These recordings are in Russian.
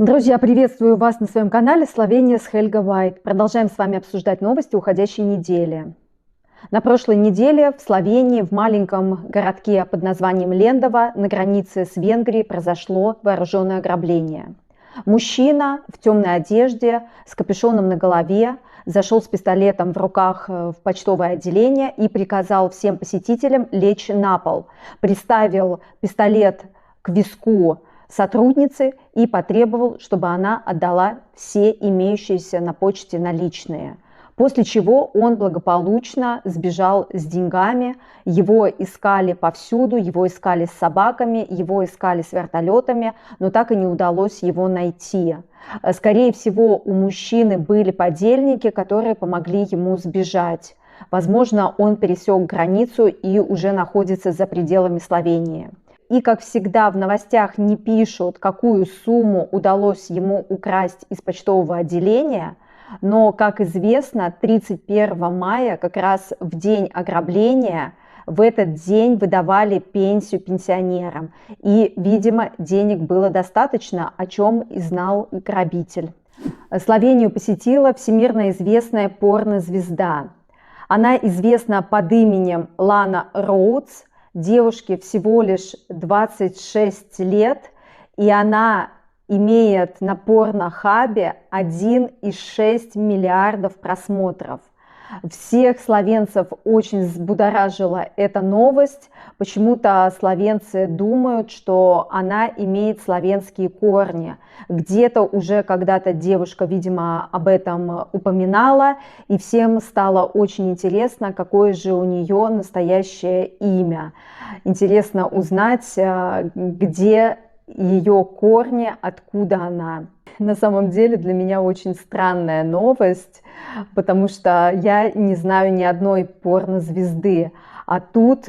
Друзья, приветствую вас на своем канале «Словения с Хельга Вайт». Продолжаем с вами обсуждать новости уходящей недели. На прошлой неделе в Словении, в маленьком городке под названием Лендово, на границе с Венгрией, произошло вооруженное ограбление. Мужчина в темной одежде, с капюшоном на голове, зашел с пистолетом в руках в почтовое отделение и приказал всем посетителям лечь на пол. Приставил пистолет к виску сотрудницы и потребовал, чтобы она отдала все имеющиеся на почте наличные. После чего он благополучно сбежал с деньгами. Его искали повсюду, его искали с собаками, его искали с вертолетами, но так и не удалось его найти. Скорее всего, у мужчины были подельники, которые помогли ему сбежать. Возможно, он пересек границу и уже находится за пределами Словении. И, как всегда, в новостях не пишут, какую сумму удалось ему украсть из почтового отделения, но, как известно, 31 мая, как раз в день ограбления, в этот день выдавали пенсию пенсионерам. И, видимо, денег было достаточно, о чем и знал грабитель. Словению посетила всемирно известная порнозвезда. Она известна под именем Лана Роудс. Девушке всего лишь 26 лет, и она имеет на порнохабе 1,6 миллиардов просмотров. Всех словенцев очень взбудоражила эта новость. Почему-то словенцы думают, что она имеет славянские корни. Где-то уже когда-то девушка, видимо, об этом упоминала, и всем стало очень интересно, какое же у нее настоящее имя. Интересно узнать, где ее корни, откуда она. На самом деле для меня очень странная новость, потому что я не знаю ни одной порнозвезды, а тут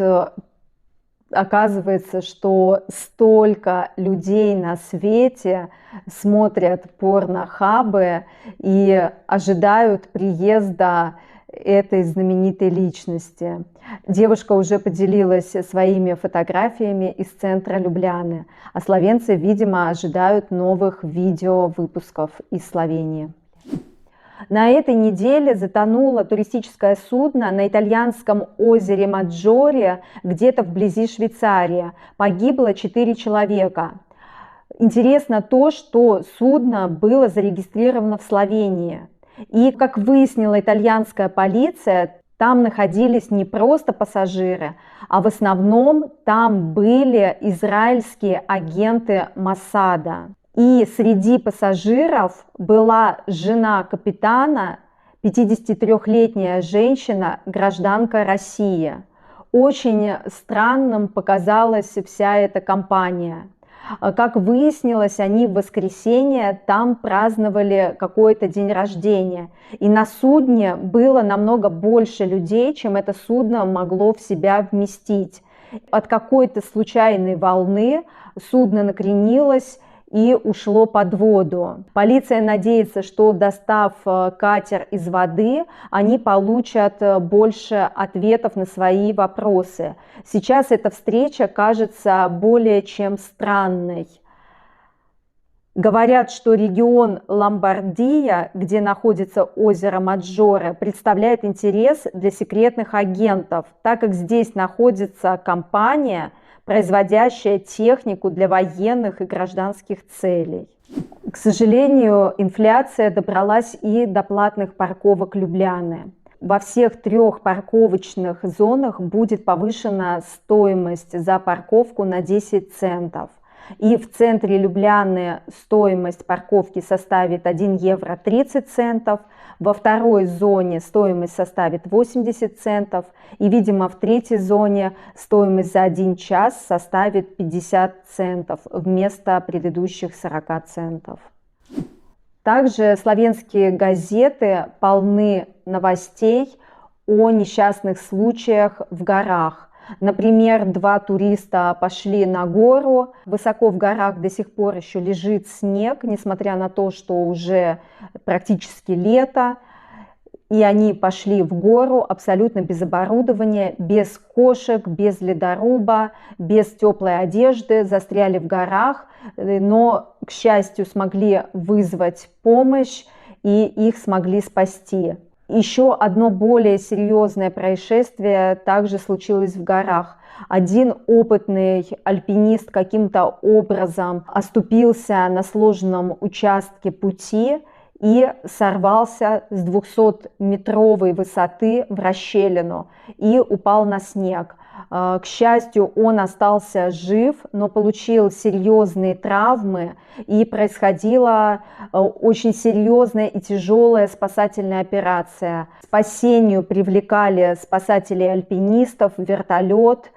оказывается, что столько людей на свете смотрят порнохабы и ожидают приезда этой знаменитой личности. Девушка уже поделилась своими фотографиями из центра Любляны, а словенцы, видимо, ожидают новых видеовыпусков из Словении. На этой неделе затонуло туристическое судно на итальянском озере Маджоре, где-то вблизи Швейцарии. Погибло 4 человека. Интересно то, что судно было зарегистрировано в Словении. И, как выяснила итальянская полиция, там находились не просто пассажиры, а в основном там были израильские агенты Моссада. И среди пассажиров была жена капитана, 53-летняя женщина, гражданка России. Очень странным показалась вся эта компания. Как выяснилось, они в воскресенье там праздновали какой-то день рождения. И на судне было намного больше людей, чем это судно могло в себя вместить. От какой-то случайной волны судно накренилось и ушло под воду. Полиция надеется, что, достав катер из воды, они получат больше ответов на свои вопросы. Сейчас эта встреча кажется более чем странной. Говорят, что регион Ломбардия, где находится озеро Маджоре, представляет интерес для секретных агентов, так как здесь находится компания, производящая технику для военных и гражданских целей. К сожалению, инфляция добралась и до платных парковок Любляны. Во всех 3 парковочных зонах будет повышена стоимость за парковку на 10 центов. И в центре Любляны стоимость парковки составит 1 евро 30 центов, во второй зоне стоимость составит 80 центов, и, видимо, в третьей зоне стоимость за 1 час составит 50 центов вместо предыдущих 40 центов. Также словенские газеты полны новостей о несчастных случаях в горах. Например, 2 туриста пошли на гору. Высоко в горах до сих пор еще лежит снег, несмотря на то, что уже практически лето. И они пошли в гору абсолютно без оборудования, без кошек, без ледоруба, без теплой одежды, застряли в горах, но, к счастью, смогли вызвать помощь и их смогли спасти. Еще одно более серьезное происшествие также случилось в горах. Один опытный альпинист каким-то образом оступился на сложном участке пути и сорвался с 200-метровой высоты в расщелину и упал на снег. К счастью, он остался жив, но получил серьезные травмы, и происходила очень серьезная и тяжелая спасательная операция. К спасению привлекали спасателей-альпинистов, вертолет.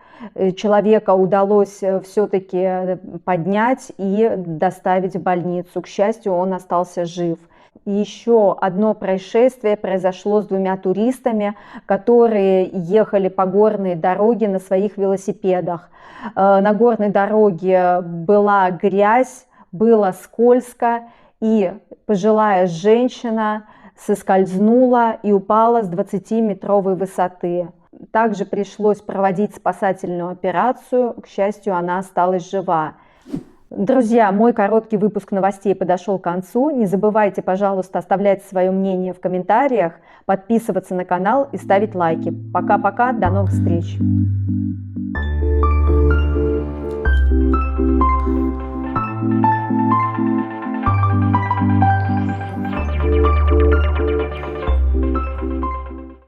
Человека удалось все-таки поднять и доставить в больницу. К счастью, он остался жив. Еще одно происшествие произошло с двумя туристами, которые ехали по горной дороге на своих велосипедах. На горной дороге была грязь, было скользко, и пожилая женщина соскользнула и упала с 20-метровой высоты. Также пришлось проводить спасательную операцию. К счастью, она осталась жива. Друзья, мой короткий выпуск новостей подошел к концу. Не забывайте, пожалуйста, оставлять свое мнение в комментариях, подписываться на канал и ставить лайки. Пока-пока, до новых встреч!